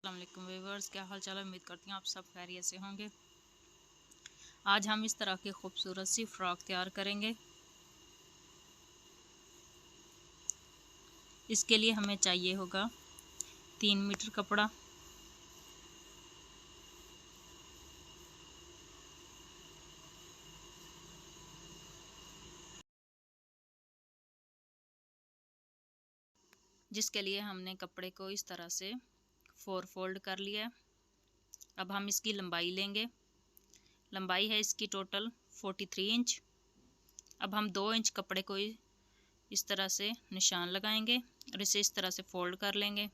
अस्सलाम वालेकुम व्यूअर्स, क्या हाल चाल है। उम्मीद करती हूँ आप सब खैरियत से होंगे। आज हम इस तरह की खूबसूरत सी फ्रॉक तैयार करेंगे। इसके लिए हमें चाहिए होगा 3 मीटर कपड़ा, जिसके लिए हमने कपड़े को इस तरह से 4 फोल्ड कर लिया है। अब हम इसकी लंबाई लेंगे। लंबाई है इसकी टोटल 43 इंच। अब हम 2 इंच कपड़े को इस तरह से निशान लगाएंगे और इसे इस तरह से फोल्ड कर लेंगे।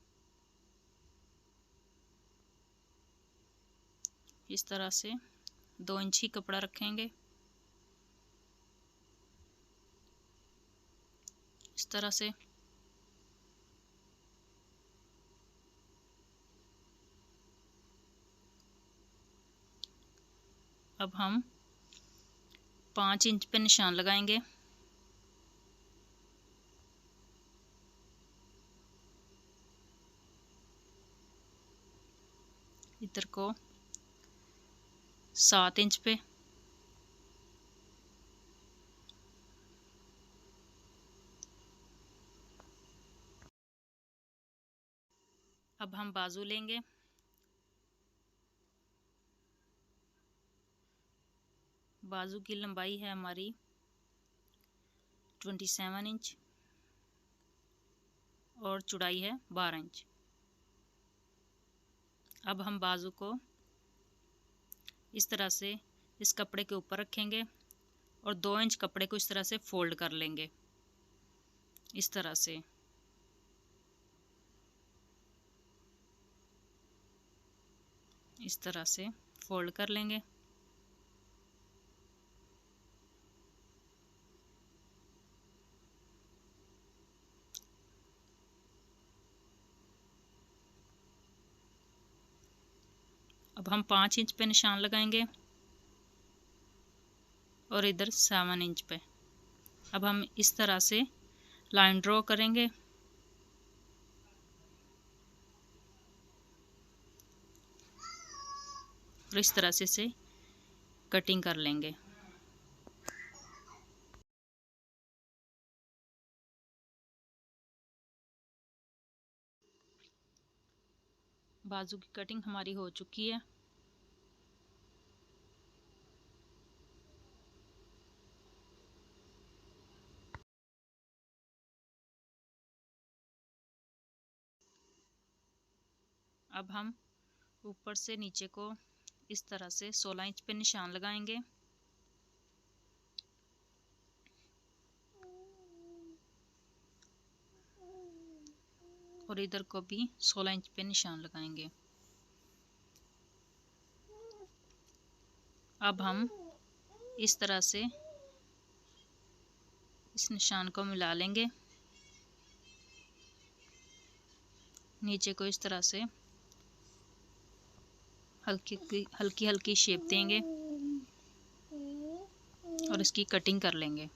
इस तरह से 2 इंच ही कपड़ा रखेंगे। इस तरह से अब हम 5 इंच पे निशान लगाएंगे। इधर को 7 इंच पे, अब हम बाजू लेंगे। बाजू की लंबाई है हमारी 27 इंच और चौड़ाई है 12 इंच। अब हम बाजू को इस तरह से इस कपड़े के ऊपर रखेंगे और 2 इंच कपड़े को इस तरह से फोल्ड कर लेंगे। इस तरह से फोल्ड कर लेंगे। अब हम 5 इंच पे निशान लगाएंगे और इधर 7 इंच पे। अब हम इस तरह से लाइन ड्रॉ करेंगे। और इस तरह से इसे कटिंग कर लेंगे। बाजू की कटिंग हमारी हो चुकी है। अब हम ऊपर से नीचे को इस तरह से 16 इंच पे निशान लगाएंगे और इधर को भी 16 इंच पे निशान लगाएंगे। अब हम इस तरह से इस निशान को मिला लेंगे। नीचे को इस तरह से हल्की हल्की शेप देंगे और इसकी कटिंग कर लेंगे।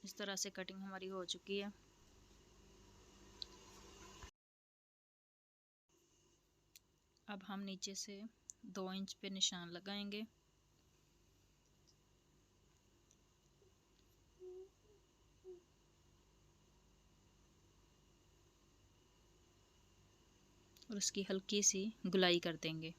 इस तरह से कटिंग हमारी हो चुकी है। अब हम नीचे से 2 इंच पे निशान लगाएंगे और इसकी हल्की सी गुलाई कर देंगे।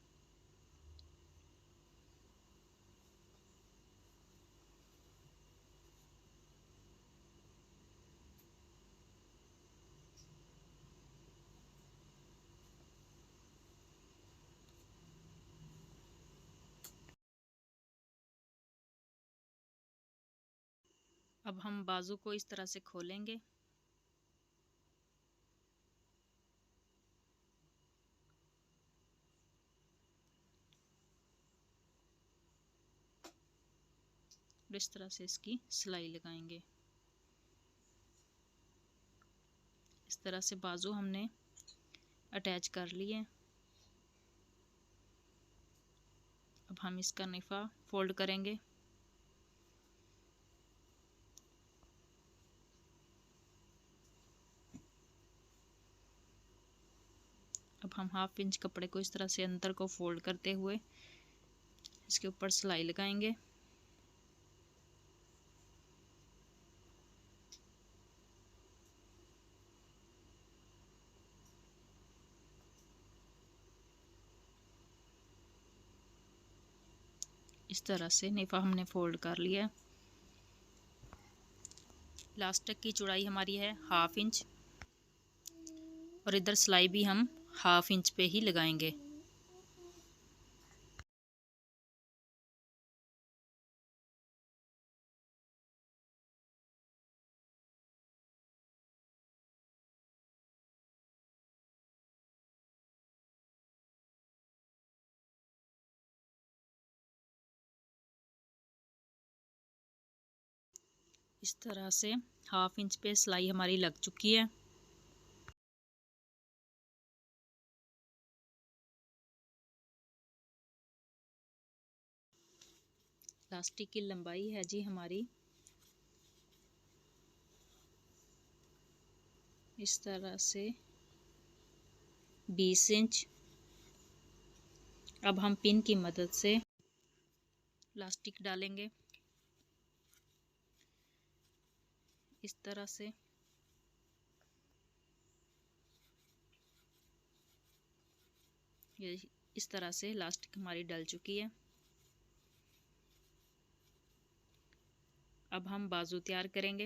अब हम बाजू को इस तरह से खोलेंगे और इस तरह से इसकी सिलाई लगाएंगे। इस तरह से बाजू हमने अटैच कर लिए। अब हम इसका निफा फोल्ड करेंगे। अब हम 1/2 इंच कपड़े को इस तरह से अंदर को फोल्ड करते हुए इसके ऊपर सिलाई लगाएंगे। इस तरह से निफा हमने फोल्ड कर लिया। लास्टिक की चौड़ाई हमारी है 1/2 इंच और इधर सिलाई भी हम 1/2 इंच पे ही लगाएंगे। इस तरह से 1/2 इंच पे सिलाई हमारी लग चुकी है। लास्टिक की लंबाई है जी हमारी इस तरह से 20 इंच। अब हम पिन की मदद से लास्टिक डालेंगे इस तरह से। ये इस तरह से लास्टिक हमारी डल चुकी है। अब हम बाजू तैयार करेंगे।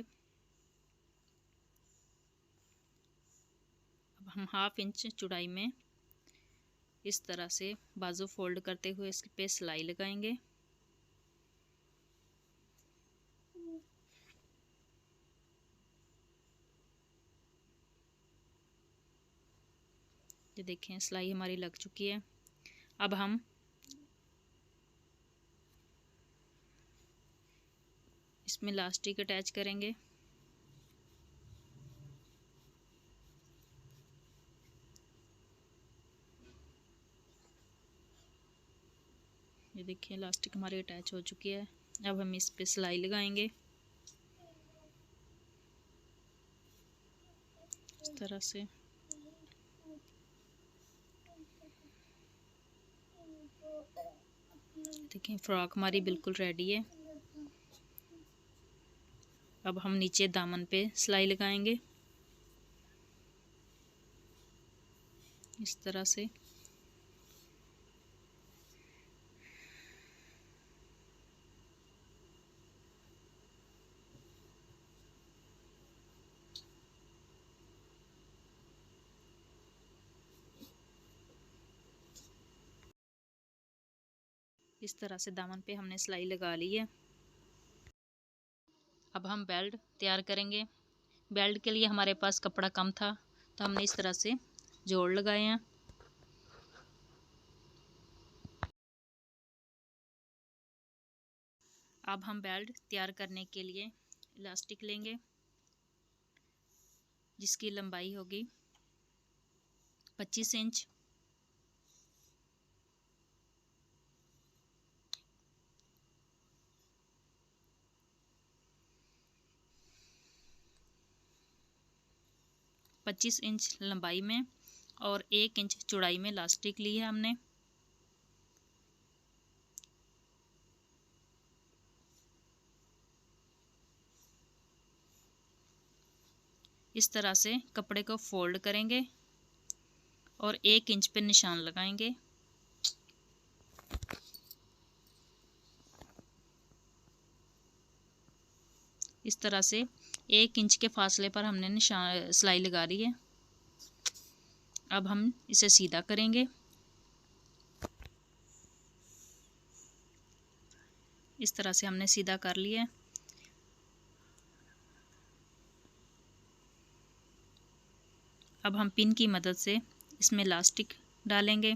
अब हम 1/2 इंच चौड़ाई में इस तरह से बाजू फोल्ड करते हुए इस पे सिलाई लगाएंगे। ये देखें सिलाई हमारी लग चुकी है। अब हम इसमें लास्टिक अटैच करेंगे। ये देखिए इलास्टिक हमारी अटैच हो चुकी है। अब हम इस पे सिलाई लगाएंगे इस तरह से। देखिए फ्रॉक हमारी बिल्कुल रेडी है। अब हम नीचे दामन पे सिलाई लगाएंगे इस तरह से। इस तरह से दामन पे हमने सिलाई लगा ली है। अब हम बेल्ट तैयार करेंगे। बेल्ट के लिए हमारे पास कपड़ा कम था तो हमने इस तरह से जोड़ लगाए हैं। अब हम बेल्ट तैयार करने के लिए इलास्टिक लेंगे जिसकी लंबाई होगी 25 इंच। पच्चीस इंच लंबाई में और 1 इंच चौड़ाई में इलास्टिक ली है हमने। इस तरह से कपड़े को फोल्ड करेंगे और 1 इंच पे निशान लगाएंगे। इस तरह से 1 इंच के फासले पर हमने निशान सिलाई लगा ली है। अब हम इसे सीधा करेंगे। इस तरह से हमने सीधा कर लिया है। अब हम पिन की मदद से इसमें इलास्टिक डालेंगे।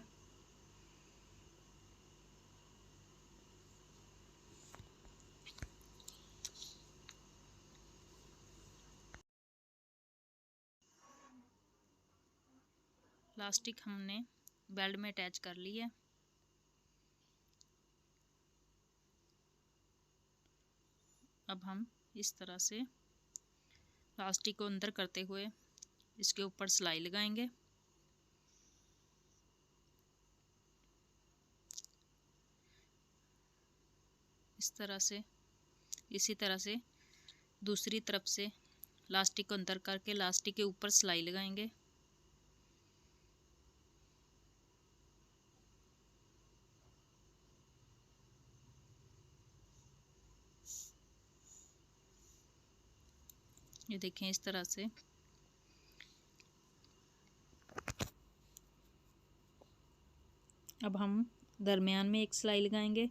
इलास्टिक हमने बेल्ट में अटैच कर ली है। अब हम इस तरह से इलास्टिक को अंदर करते हुए इसके ऊपर सिलाई लगाएंगे। इस तरह से, इसी तरह से दूसरी तरफ से इलास्टिक को अंदर करके इलास्टिक के ऊपर सिलाई लगाएंगे। ये देखें इस तरह से। अब हम दरमियान में एक सिलाई लगाएंगे।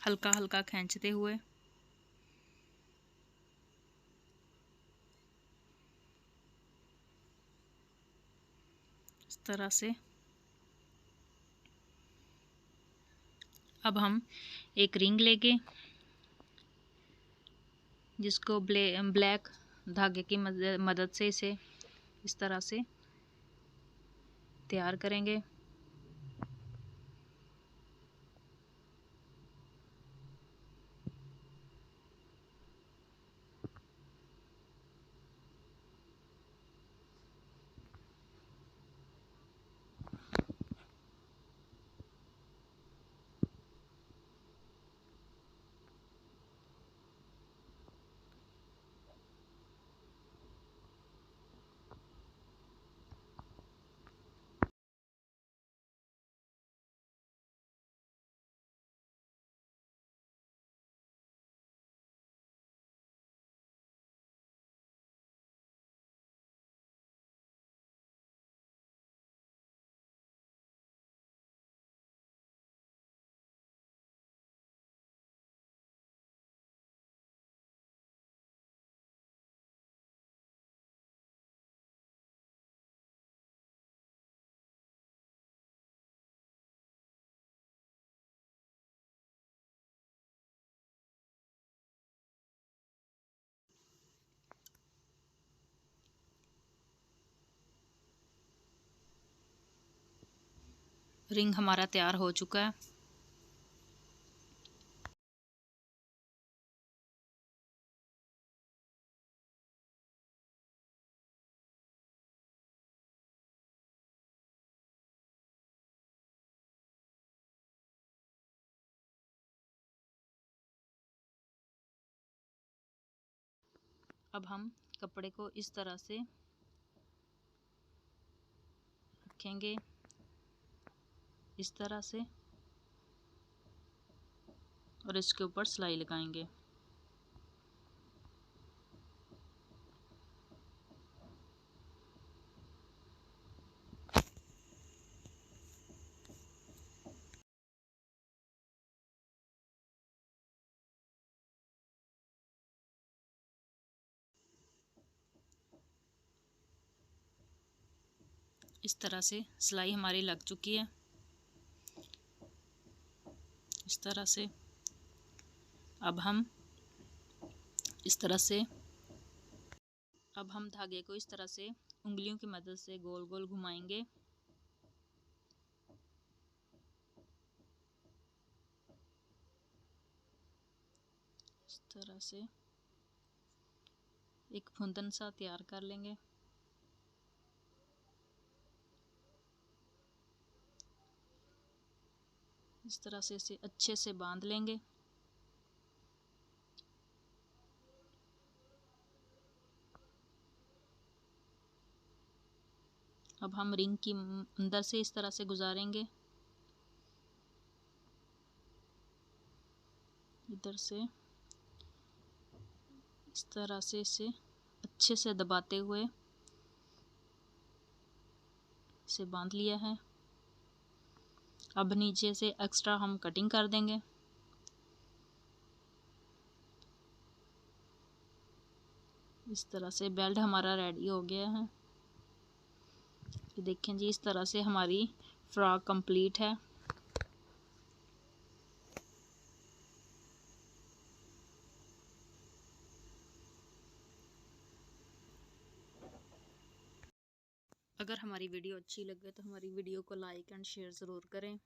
हल्का हल्का खींचते हुए इस तरह से। अब हम एक रिंग लेंगे जिसको ब्लैक धागे की मदद से इसे इस तरह से तैयार करेंगे। रिंग हमारा तैयार हो चुका है। अब हम कपड़े को इस तरह से रखेंगे, इस तरह से, और इसके ऊपर सिलाई लगाएंगे। इस तरह से सिलाई हमारी लग चुकी है। इस तरह से अब हम इस तरह से अब हम धागे को इस तरह से उंगलियों की मदद से गोल गोल घुमाएंगे। इस तरह से एक फुंदन सा तैयार कर लेंगे। इस तरह से इसे अच्छे से बांध लेंगे। अब हम रिंग की अंदर से इस तरह से गुजारेंगे, इधर से इस तरह से इसे अच्छे से दबाते हुए इसे बांध लिया है। अब नीचे से एक्स्ट्रा हम कटिंग कर देंगे। इस तरह से बेल्ट हमारा रेडी हो गया है। ये देखें जी, इस तरह से हमारी फ्रॉक कंप्लीट है। अगर हमारी वीडियो अच्छी लगे तो हमारी वीडियो को लाइक एंड शेयर ज़रूर करें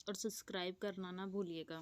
और सब्सक्राइब करना ना भूलिएगा।